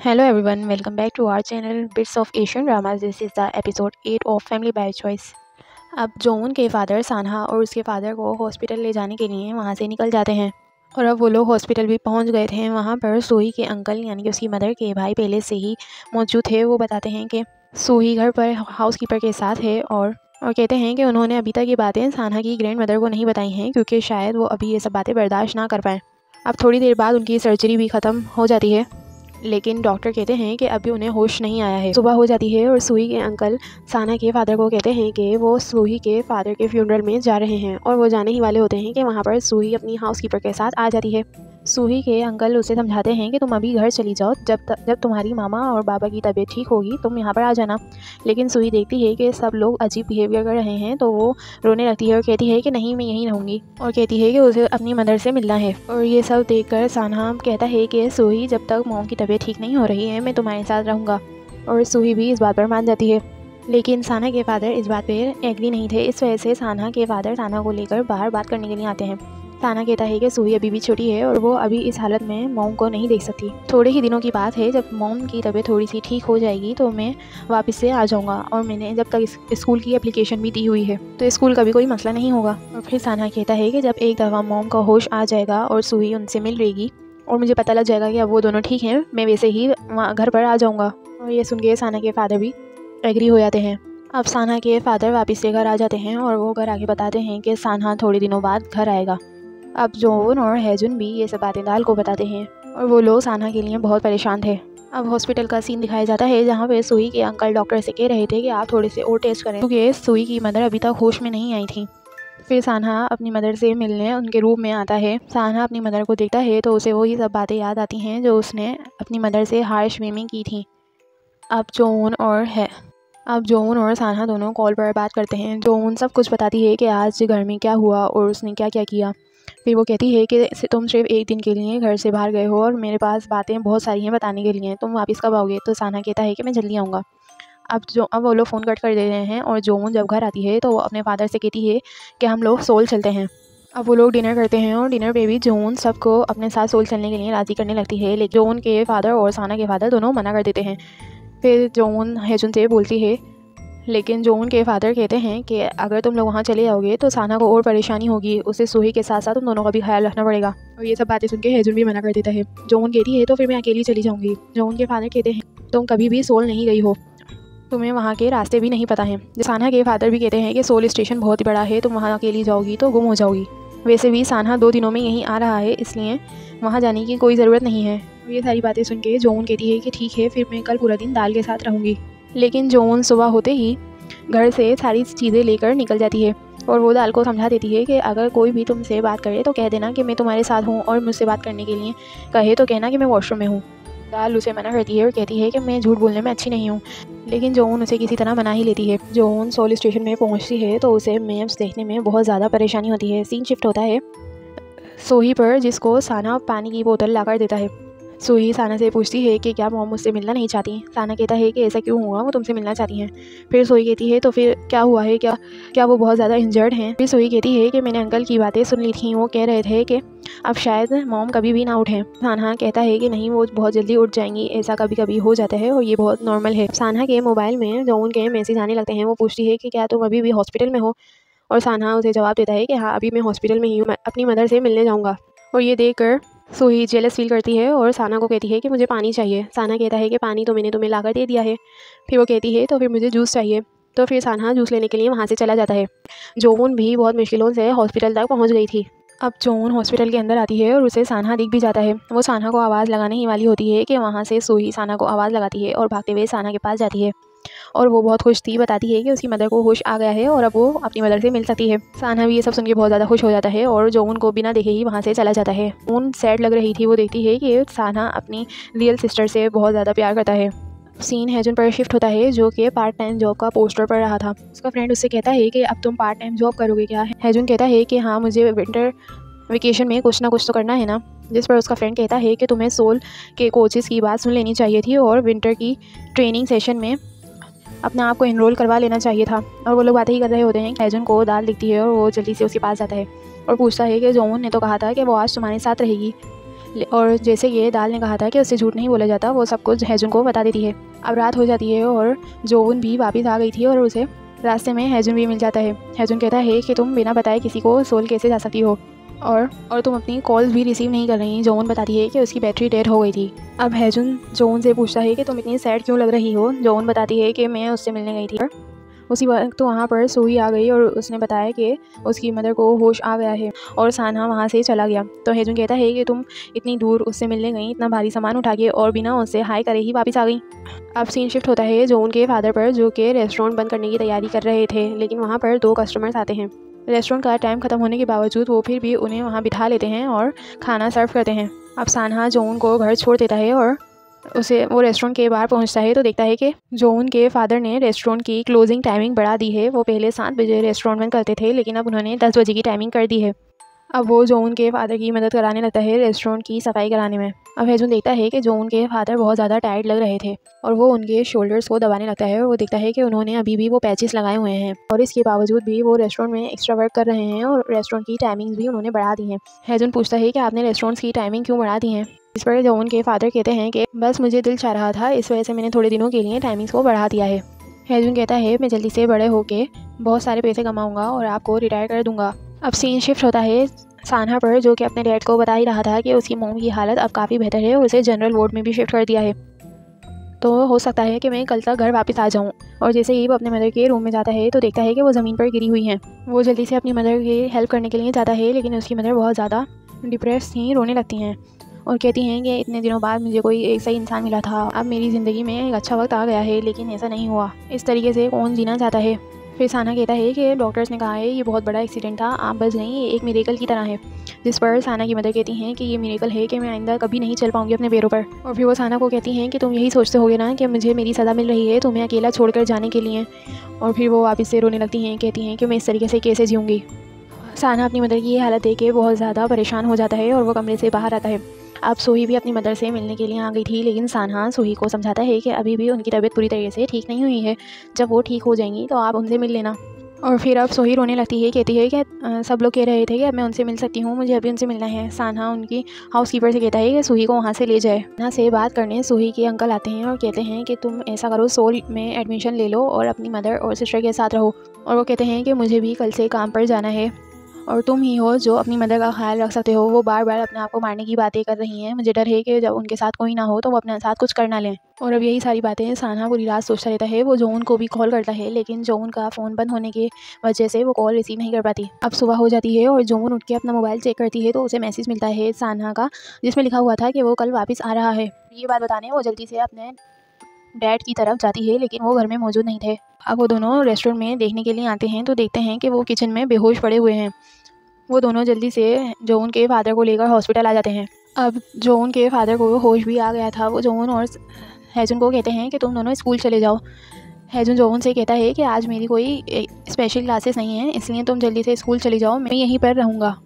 Hello everyone, welcome back to our channel Bits of Asian Dramas. This is the episode 8 of Family by Choice. अब zone के father सानहा और उसके father को hospital ले जाने के लिए वहाँ से निकल जाते हैं और अब वो लोग हॉस्पिटल भी पहुँच गए थे। वहाँ पर सूही के अंकल यानी कि उसकी मदर के भाई पहले से ही मौजूद थे। वो बताते हैं कि सूही घर पर हाउसकीपर के साथ है और कहते हैं कि उन्होंने अभी तक ये बातें सानहा की ग्रैंड मदर को नहीं बताई हैं क्योंकि शायद वो अभी ये सब बातें बर्दाश्त ना कर पाएँ। अब थोड़ी देर बाद उनकी सर्जरी भी ख़त्म हो जाती है, लेकिन डॉक्टर कहते हैं कि अभी उन्हें होश नहीं आया है। सुबह हो जाती है और सूही के अंकल सानहा के फादर को कहते हैं कि वो सूही के फादर के फ्यूनरल में जा रहे हैं और वो जाने ही वाले होते हैं कि वहाँ पर सूही अपनी हाउसकीपर के साथ आ जाती है। सूही के अंकल उसे समझाते हैं कि तुम अभी घर चली जाओ, जब तुम्हारी मामा और बाबा की तबीयत ठीक होगी तुम यहाँ पर आ जाना। लेकिन सूही देखती है कि सब लोग अजीब बिहेवियर कर रहे हैं तो वो रोने लगती है और कहती है कि नहीं मैं यहीं रहूँगी और कहती है कि उसे अपनी मदर से मिलना है। और ये सब देखकर सानहा कहता है कि सूही जब तक मॉम की तबीयत ठीक नहीं हो रही है मैं तुम्हारे साथ रहूँगा। और सूही भी इस बात पर मान जाती है, लेकिन सानहा के फादर इस बात पर एग्री नहीं थे। इस वजह से सानहा के फादर सानहा को लेकर बाहर बात करने के लिए आते हैं। सानहा कहता है कि सूही अभी भी छोटी है और वो अभी इस हालत में मॉम को नहीं देख सकती। थोड़े ही दिनों की बात है, जब मॉम की तबीयत थोड़ी सी ठीक हो जाएगी तो मैं वापस से आ जाऊंगा और मैंने जब तक स्कूल की एप्लीकेशन भी दी हुई है तो स्कूल का भी कोई मसला नहीं होगा। और फिर सानहा कहता है कि जब एक दफ़ा मॉम का होश आ जाएगा और सूही उनसे मिल रहेगी और मुझे पता लग जाएगा कि अब वो दोनों ठीक हैं, मैं वैसे ही वहाँ घर पर आ जाऊँगा। और ये सुन के सानहा के फादर भी एग्री हो जाते हैं। अब सानहा के फादर वापस से घर आ जाते हैं और वो घर आके बताते हैं कि सानहा थोड़े दिनों बाद घर आएगा। अब जोन और हैजुन भी ये सब बातें दाल को बताते हैं और वो लोग सानहा के लिए बहुत परेशान थे। अब हॉस्पिटल का सीन दिखाया जाता है जहाँ पे सूही के अंकल डॉक्टर से कह रहे थे कि आप थोड़े से और टेस्ट करें क्योंकि सूही की मदर अभी तक होश में नहीं आई थी। फिर सानहा अपनी मदर से मिलने उनके रूम में आता है। सानहा अपनी मदर को देखता है तो उसे वही सब बातें याद आती हैं जो उसने अपनी मदर से हार्श वे में की थी। अब जोन और सानहा दोनों कॉल पर बात करते हैं। जोन सब कुछ बताती है कि आज घर में क्या हुआ और उसने क्या क्या किया। फिर वो कहती है कि तुम सिर्फ एक दिन के लिए घर से बाहर गए हो और मेरे पास बातें बहुत सारी हैं बताने के लिए, तुम वापस कब आओगे। तो सानहा कहता है कि मैं जल्दी आऊँगा। अब वो लोग फ़ोन कट कर दे रहे हैं और जोन जब घर आती है तो वो अपने फादर से कहती है कि हम लोग सोल चलते हैं। अब वो लोग डिनर करते हैं और डिनर पे भी जोन सबको अपने साथ सोल चलने के लिए राज़ी करने लगती है, लेकिन जोन के फादर और सानहा के फादर दोनों मना कर देते हैं। फिर जोन हैजुन से बोलती है, लेकिन जोन के फादर कहते हैं कि अगर तुम लोग वहाँ चले जाओगे तो सानहा को और परेशानी होगी, उसे सूही के साथ साथ तुम दोनों का भी ख्याल रखना पड़ेगा। और ये सब बातें सुन के हैजुन भी मना कर देता है। जोन कहती है तो फिर मैं अकेली चली जाऊँगी। जोन के फादर कहते हैं तुम कभी भी सोल नहीं गई हो, तुम्हें वहाँ के रास्ते भी नहीं पता हैं। सानहा के फादर भी कहते हैं कि सोल स्टेशन बहुत ही बड़ा है, तुम वहाँ अकेली जाओगी तो गुम हो जाओगी। वैसे भी सानहा 2 दिनों में यहीं आ रहा है, इसलिए वहाँ जाने की कोई ज़रूरत नहीं है। ये सारी बातें सुन के जोन कहती है कि ठीक है फिर मैं कल पूरा दिन दाल के साथ रहूँगी। लेकिन जोन सुबह होते ही घर से सारी चीज़ें लेकर निकल जाती है और वो दाल को समझा देती है कि अगर कोई भी तुमसे बात करे तो कह देना कि मैं तुम्हारे साथ हूँ और मुझसे बात करने के लिए कहे तो कहना कि मैं वॉशरूम में हूँ। दाल उसे मना करती है और कहती है कि मैं झूठ बोलने में अच्छी नहीं हूँ, लेकिन जोन उसे किसी तरह मना ही लेती है। जोन सोल स्टेशन में पहुँचती है तो उसे मैप्स देखने में बहुत ज़्यादा परेशानी होती है। सीन शिफ्ट होता है सूही पर, जिसको सानहा पानी की बोतल लाकर देता है। सूही सानहा से पूछती है कि क्या मॉम मुझसे मिलना नहीं चाहती। सानहा कहता है कि ऐसा क्यों हुआ, वो तुमसे मिलना चाहती हैं। फिर सूही कहती है तो फिर क्या हुआ है, क्या वो बहुत ज़्यादा इंजर्ड हैं। फिर सूही कहती है कि मैंने अंकल की बातें सुन ली थी, वो कह रहे थे कि अब शायद मॉम कभी भी ना उठें। सानहा कहता है कि नहीं वो बहुत जल्दी उठ जाएंगी, ऐसा कभी कभी हो जाता है और ये बहुत नॉर्मल है। सानहा के मोबाइल में जोन के मैसेज आने लगते हैं। वो पूछती है कि क्या तुम अभी भी हॉस्पिटल में हो, और सानहा उसे जवाब देता है कि हाँ अभी मैं हॉस्पिटल में ही हूँ, मैं अपनी मदर से मिलने जाऊँगा। और ये देखकर सूही जेलस फील करती है और सानहा को कहती है कि मुझे पानी चाहिए। सानहा कहता है कि पानी तो मैंने तुम्हें लाकर दे दिया है। फिर वो कहती है तो फिर मुझे जूस चाहिए। तो फिर सानहा जूस लेने के लिए वहाँ से चला जाता है। जोन भी बहुत मुश्किलों से हॉस्पिटल तक पहुँच गई थी। अब जोन हॉस्पिटल के अंदर आती है और उसे सानहा दिख भी जाता है। वो सानहा को आवाज़ लगाने ही वाली होती है कि वहाँ से सूही सानहा को आवाज़ लगाती है और भागते हुए सानहा के पास जाती है और वो बहुत खुश थी, बताती है कि उसकी मदर को होश आ गया है और अब वो अपनी मदर से मिल सकती है। सानहा भी ये सब सुन के बहुत ज़्यादा खुश हो जाता है और जोन को बिना देखे ही वहाँ से चला जाता है। जोन सैड लग रही थी, वो देखती है कि सानहा अपनी रियल सिस्टर से बहुत ज़्यादा प्यार करता है। सीन हैजुन पर शिफ्ट होता है जो कि पार्ट टाइम जॉब का पोस्टर पढ़ रहा था। उसका फ्रेंड उससे कहता है कि अब तुम पार्ट टाइम जॉब करोगे क्या। हैजुन कहता है कि हाँ मुझे विंटर वेकेशन में कुछ ना कुछ तो करना है ना। जिस पर उसका फ्रेंड कहता है कि तुम्हें सोल के कोचेस की बात सुन लेनी चाहिए थी और विंटर की ट्रेनिंग सेशन में अपने आप को इनरोल करवा लेना चाहिए था। और वो लोग बातें ही कर रहे होते हैं कि हैजुन को दाल दिखती है और वो जल्दी से उसके पास जाता है और पूछता है कि जोन ने तो कहा था कि वो आज तुम्हारे साथ रहेगी। और जैसे ये दाल ने कहा था कि उससे झूठ नहीं बोला जाता, वो सब कुछ हैजुन को बता देती है। अब रात हो जाती है और जोवन भी वापस आ गई थी और उसे रास्ते में हैजुन भी मिल जाता है। हैजुन कहता है कि तुम बिना बताए किसी को सोल कैसे जा सकती हो और तुम अपनी कॉल्स भी रिसीव नहीं कर रही। जोवन बताती है कि उसकी बैटरी डेड हो गई थी। अब हैजुन जोवन से पूछता है कि तुम इतनी सैड क्यों लग रही हो। जोवन बताती है कि मैं उससे मिलने गई थी। उसी वक्त तो वहाँ पर सूही आ गई और उसने बताया कि उसकी मदर को होश आ गया है और सान्हा वहाँ से चला गया। तो हैजुन कहता है कि तुम इतनी दूर उससे मिलने गई, इतना भारी सामान उठा के और बिना उससे हाई करे ही वापस आ गई। अब सीन शिफ्ट होता है जोवन के फादर पर, जो कि रेस्टोरेंट बंद करने की तैयारी कर रहे थे, लेकिन वहाँ पर 2 कस्टमर्स आते हैं। रेस्टोरेंट का टाइम ख़त्म होने के बावजूद वो फिर भी उन्हें वहाँ बिठा लेते हैं और खाना सर्व करते हैं। अब सान्हा जोवन को घर छोड़ देता है और वो रेस्टोरेंट के बाहर पहुंचता है तो देखता है कि जोवन के फादर ने रेस्टोरेंट की क्लोजिंग टाइमिंग बढ़ा दी है। वो पहले 7 बजे रेस्टोरेंट बंद करते थे, लेकिन अब उन्होंने 10 बजे की टाइमिंग कर दी है। अब वो जोवन के फादर की मदद कराने लगता है रेस्टोरेंट की सफाई कराने में। अब हैजुन देखता है कि जोवन के फादर बहुत ज़्यादा टायर्ड लग रहे थे और वो उनके शोल्डर्स को दबाने लगता है और वो देखता है कि उन्होंने अभी भी वो पैचेस लगाए हुए हैं और इसके बावजूद भी वो रेस्टोरेंट में एक्स्ट्रा वर्क कर रहे हैं और रेस्टोरेंट की टाइमिंग्स भी उन्होंने बढ़ा दी हैं। हैजुन पूछता है कि आपने रेस्टोरेंट की टाइमिंग क्यों बढ़ा दी है। इस पर जोवन के फादर कहते हैं कि बस मुझे दिल चाह रहा था, इस वजह से मैंने थोड़े दिनों के लिए टाइमिंग्स को बढ़ा दिया है। हैजुन कहता है मैं जल्दी से बड़े होके बहुत सारे पैसे कमाऊंगा और आपको रिटायर कर दूंगा। अब सीन शिफ्ट होता है सान्हा पर, जो कि अपने डैड को बता ही रहा था कि उसकी मॉम की हालत अब काफ़ी बेहतर है और उसे जनरल वार्ड में भी शिफ्ट कर दिया है, तो हो सकता है कि मैं कल तक घर वापस आ जाऊं। और जैसे ही वो अपने मदर के रूम में जाता है तो देखता है कि वो ज़मीन पर गिरी हुई हैं। वो जल्दी से अपनी मदर की हेल्प करने के लिए जाता है, लेकिन उसकी मदर बहुत ज़्यादा डिप्रेस थी, रोने लगती हैं और कहती हैं कि इतने दिनों बाद मुझे कोई एक सही इंसान मिला था, अब मेरी ज़िंदगी में एक अच्छा वक्त आ गया है, लेकिन ऐसा नहीं हुआ। इस तरीके से कौन जीना चाहता है। फिर सान्हा कहता है कि डॉक्टर्स ने कहा है ये बहुत बड़ा एक्सीडेंट था, आप बच गई, ये एक मिरेकल की तरह है। जिस पर सान्हा की मदर कहती हैं कि ये मिरेकल है कि मैं आइंदा कभी नहीं चल पाऊंगी अपने पैरों पर। और फिर वो सान्हा को कहती हैं कि तुम यही सोचते होगे ना कि मुझे मेरी सज़ा मिल रही है तुम्हें अकेला छोड़कर जाने के लिए। और फिर वो वापस से रोने लगती हैं, कहती हैं कि मैं इस तरीके से कैसे जीऊँगी। सान्हा अपनी मदर की ये हालत देख के बहुत ज़्यादा परेशान हो जाता है और वो कमरे से बाहर आता है। अब सूही भी अपनी मदर से मिलने के लिए आ गई थी, लेकिन सान्हा सूही को समझाता है कि अभी भी उनकी तबीयत पूरी तरीके से ठीक नहीं हुई है, जब वो ठीक हो जाएंगी तो आप उनसे मिल लेना। और फिर अब सूही रोने लगती है, कहती है कि सब लोग कह रहे थे कि अब मैं उनसे मिल सकती हूँ, मुझे अभी उनसे मिलना है। सान्हा उनकी हाउसकीपर से कहता है कि सूही को वहाँ से ले जाए। सान्हा से बात करने सूही के अंकल आते हैं और कहते हैं कि तुम ऐसा करो, सोल में एडमिशन ले लो और अपनी मदर और सिस्टर के साथ रहो। और वो कहते हैं कि मुझे भी कल से काम पर जाना है और तुम ही हो जो अपनी मदर का ख्याल रख सकते हो। वो बार बार अपने आप को मारने की बातें कर रही हैं, मुझे डर है कि जब उनके साथ कोई ना हो तो वो अपने साथ कुछ कर ना लें। और अब यही सारी बातें सान्हा पूरी रात सोचता रहता है। वो जोवन को भी कॉल करता है, लेकिन जोवन का फ़ोन बंद होने की वजह से वो कॉल रिसीव नहीं कर पाती। अब सुबह हो जाती है और जोवन उठ के अपना मोबाइल चेक करती है तो उसे मैसेज मिलता है सान्हा का, जिसमें लिखा हुआ था कि वो कल वापस आ रहा है। ये बात बताने वो जल्दी से अपने डैड की तरफ जाती है, लेकिन वो घर में मौजूद नहीं थे। अब वो दोनों रेस्टोरेंट में देखने के लिए आते हैं तो देखते हैं कि वो किचन में बेहोश पड़े हुए हैं। वो दोनों जल्दी से जोवन के फादर को लेकर हॉस्पिटल आ जाते हैं। अब जोवन के फादर को होश भी आ गया था। वो जोवन और हैजुन को कहते हैं कि तुम दोनों स्कूल चले जाओ। हैजुन जोवन से कहता है कि आज मेरी कोई स्पेशल क्लासेस नहीं है, इसलिए तुम जल्दी से स्कूल चली जाओ, मैं यहीं पर रहूँगा।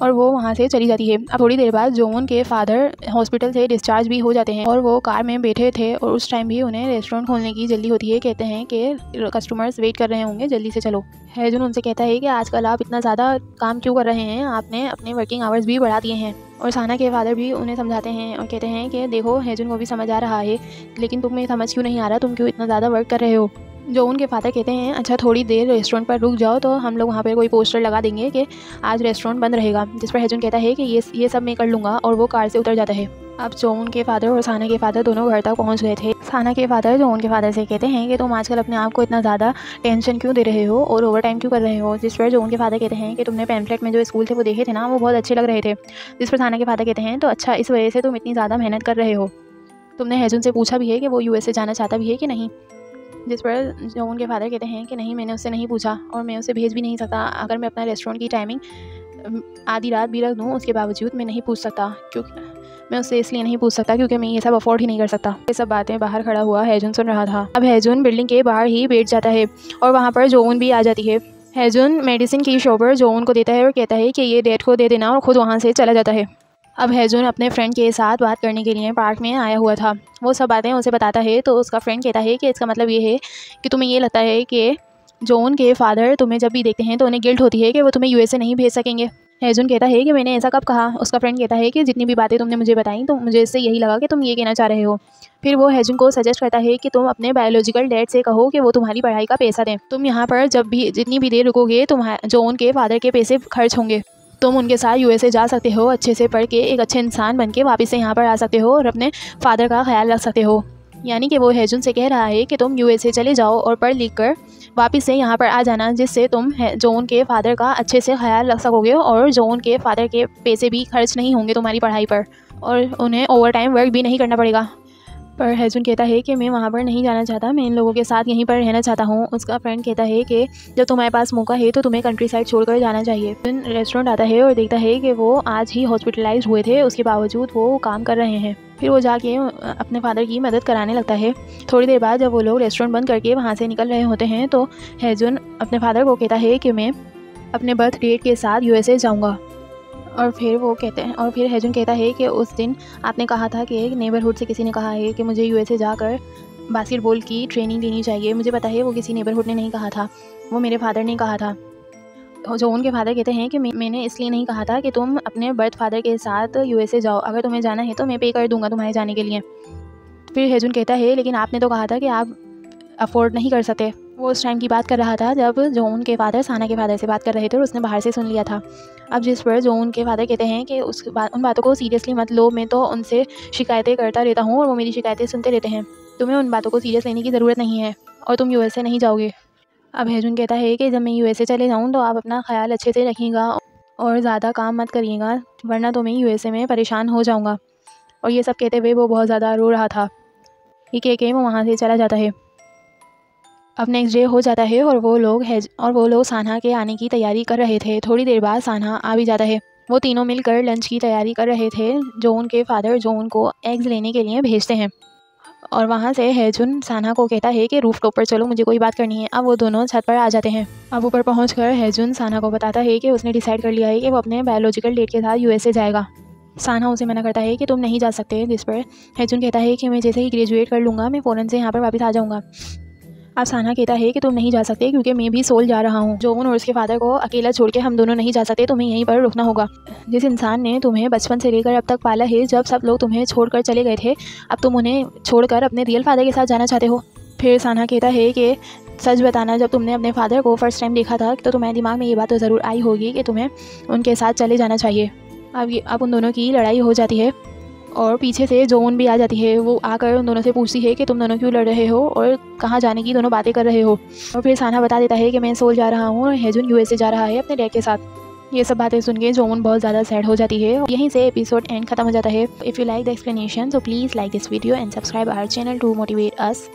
और वो वहाँ से चली जाती है। अब थोड़ी देर बाद जोवन के फादर हॉस्पिटल से डिस्चार्ज भी हो जाते हैं और वो कार में बैठे थे और उस टाइम भी उन्हें रेस्टोरेंट खोलने की जल्दी होती है। कहते हैं कि कस्टमर्स वेट कर रहे होंगे, जल्दी से चलो। हैजुन उनसे कहता है कि आजकल आप इतना ज़्यादा काम क्यों कर रहे हैं, आपने अपने वर्किंग आवर्स भी बढ़ा दिए हैं। और सान्हा के फादर भी उन्हें समझाते हैं और कहते हैं कि देखो हैजुन को भी समझ आ रहा है, लेकिन तुम्हें समझ क्यों नहीं आ रहा, तुम क्यों इतना ज़्यादा वर्क कर रहे हो। जो उनके फादर कहते हैं अच्छा थोड़ी देर रेस्टोरेंट पर रुक जाओ, तो हम लोग वहाँ पर कोई पोस्टर लगा देंगे कि आज रेस्टोरेंट बंद रहेगा। जिस पर हैजुन कहता है कि ये सब मैं कर लूँगा और वो कार से उतर जाता है। अब जोवन के फादर और सान्हा के फादर दोनों घर तक पहुंच गए थे। सान्हा के फादर जोवन के फादर से कहते हैं कि तुम आजकल अपने आप को इतना ज़्यादा टेंशन क्यों दे रहे हो और ओवर टाइम क्यों कर रहे हो। जिस पर जोवन के फादर कहते हैं कि तुमने पैम्फलेट में जो स्कूल थे वो देखे थे ना, वो बहुत अच्छे लग रहे थे। जिस पर सान्हा के फादर कहते हैं तो अच्छा इस वजह से तुम इतनी ज़्यादा मेहनत कर रहे हो। तुमने हैजुन से पूछा भी है कि वो USA जाना चाहता भी है कि नहीं। जिस पर जोवन के फादर कहते हैं कि नहीं, मैंने उससे नहीं पूछा और मैं उसे भेज भी नहीं सकता। अगर मैं अपना रेस्टोरेंट की टाइमिंग आधी रात भी रख दूँ उसके बावजूद मैं नहीं पूछ सकता, क्योंकि मैं उससे इसलिए नहीं पूछ सकता क्योंकि मैं ये सब अफोर्ड ही नहीं कर सकता। ये सब बातें बाहर खड़ा हुआ हैजुन सुन रहा था। अब हैजुन बिल्डिंग के बाहर ही बैठ जाता है और वहाँ पर जोवन भी आ जाती है। हैजुन मेडिसिन की शॉप पर जोवन को देता है और कहता है कि ये डैड को दे देना और खुद वहाँ से चला जाता है। अब हैजुन अपने फ्रेंड के साथ बात करने के लिए पार्क में आया हुआ था। वो सब बातें उसे बताता है तो उसका फ्रेंड कहता है कि इसका मतलब ये है कि तुम्हें ये लगता है कि जोवन के फादर तुम्हें जब भी देखते हैं तो उन्हें गिल्ट होती है कि वो तुम्हें USA नहीं भेज सकेंगे। हेजुन कहता है कि मैंने ऐसा कब कहा। उसका फ्रेंड कहता है कि जितनी भी बातें तुमने मुझे बताई तो मुझे इससे यही लगा कि तुम ये कहना चाह रहे हो। फिर वो हेजुन को सजेस्ट करता है कि तुम अपने बायोलॉजिकल डैड से कहो कि वो तुम्हारी पढ़ाई का पैसा दें। तुम यहाँ पर जितनी भी देर रुकोगे जो उनके फादर के पैसे खर्च होंगे। तुम उनके साथ यूएसए जा सकते हो, अच्छे से पढ़ के एक अच्छे इंसान बन के वापस से यहाँ पर आ सकते हो और अपने फादर का ख्याल रख सकते हो। यानी कि वो हेजुन से कह रहा है कि तुम यूएसए चले जाओ और पढ़ लिख कर वापस से यहाँ पर आ जाना, जिससे तुम जोन के फादर का अच्छे से ख्याल रख सकोगे और जोन के फादर के पैसे भी खर्च नहीं होंगे तुम्हारी पढ़ाई पर और उन्हें ओवर टाइम वर्क भी नहीं करना पड़ेगा। पर हेजुन कहता है कि मैं वहाँ पर नहीं जाना चाहता, मैं इन लोगों के साथ यहीं पर रहना चाहता हूँ। उसका फ्रेंड कहता है कि जब तुम्हारे पास मौका है तो तुम्हें कंट्री साइड छोड़कर जाना चाहिए। फिर रेस्टोरेंट आता है और देखता है कि वो आज ही हॉस्पिटलाइज हुए थे, उसके बावजूद वो काम कर रहे हैं। फिर वो जाके अपने फादर की मदद कराने लगता है। थोड़ी देर बाद जब वो लोग रेस्टोरेंट बंद करके वहाँ से निकल रहे होते हैं तो हेजुन अपने फादर को कहता है कि मैं अपने बर्थ डेट के साथ यूएसए जाऊँगा। और फिर हेजुन कहता है कि उस दिन आपने कहा था कि एक नेबरहुड से किसी ने कहा है कि मुझे यूएसए जाकर बास्केटबॉल की ट्रेनिंग लेनी चाहिए। मुझे पता है वो किसी नेबरहुड ने नहीं कहा था, वो मेरे फादर ने कहा था। जो उनके फादर कहते हैं कि मैंने इसलिए नहीं कहा था कि तुम अपने बर्थ फादर के साथ यूएसए जाओ, अगर तुम्हें जाना है तो मैं पे कर दूंगा तुम्हारे जाने के लिए। फिर हेजुन कहता है लेकिन आपने तो कहा था कि आप अफोर्ड नहीं कर सकते। वो उस टाइम की बात कर रहा था जब जोन के फादर साना के फादर से बात कर रहे थे और उसने बाहर से सुन लिया था। अब जिस पर जोन के फादर कहते हैं कि उन बातों को सीरियसली मत लो, मैं तो उनसे शिकायतें करता रहता हूँ और वो मेरी शिकायतें सुनते रहते हैं, तुम्हें उन बातों को सीरियस लेने की ज़रूरत नहीं है और तुम यूएसए नहीं जाओगे। अब हेजुन कहता है कि जब मैं यूएसए चले जाऊँ तो आप अपना ख्याल अच्छे से रखिएगा और ज़्यादा काम मत करिएगा, वरना तो मैं यूएसए में परेशान हो जाऊँगा। और ये सब कहते हुए वो बहुत ज़्यादा रो रहा था। ये कह के वो वहाँ से चला जाता है। अब नेक्स्ट डे हो जाता है और वो लोग साना के आने की तैयारी कर रहे थे। थोड़ी देर बाद साना आ भी जाता है। वो तीनों मिलकर लंच की तैयारी कर रहे थे। जोन के फादर जोन को एग्स लेने के लिए भेजते हैं और वहाँ से हेजुन साना को कहता है कि रूफ टॉप पर चलो, मुझे कोई बात करनी है। अब वो दोनों छत पर आ जाते हैं। अब ऊपर पहुँचकर हेजुन साना को बताता है कि उसने डिसाइड कर लिया है कि वो अपने बायोलॉजिकल डेट के साथ यूएसए जाएगा। साना उसे मना करता है कि तुम नहीं जा सकते, जिस पर हेजुन कहता है कि मैं जैसे ही ग्रेजुएट कर लूँगा मैं फ़ौरन से यहाँ पर वापस आ जाऊँगा। अब साना कहता है कि तुम नहीं जा सकते क्योंकि मैं भी सोल जा रहा हूँ। जोन और उसके फादर को अकेला छोड़ के हम दोनों नहीं जा सकते, तुम्हें यहीं पर रुकना होगा। जिस इंसान ने तुम्हें बचपन से लेकर अब तक पाला है, जब सब लोग तुम्हें छोड़कर चले गए थे, अब तुम उन्हें छोड़कर अपने रियल फादर के साथ जाना चाहते हो। फिर साना कहता है कि सच बताना, जब तुमने अपने फादर को फर्स्ट टाइम देखा था तो तुम्हारे दिमाग में ये बात तो ज़रूर आई होगी कि तुम्हें उनके साथ चले जाना चाहिए। अब उन दोनों की लड़ाई हो जाती है और पीछे से जोन भी आ जाती है। वो आकर उन दोनों से पूछती है कि तुम दोनों क्यों लड़ रहे हो और कहाँ जाने की दोनों बातें कर रहे हो। और फिर साना बता देता है कि मैं सोल जा रहा हूँ और हेजुन यूएसए जा रहा है अपने डैड के साथ। ये सब बातें सुन के जोन बहुत ज़्यादा सैड हो जाती है। यहीं से एपिसोड एंड खत्म हो जाता है। If you like the explanation so please like this video and subscribe our channel to motivate us.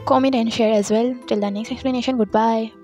Comment and share as well. Till the next explanation, goodbye.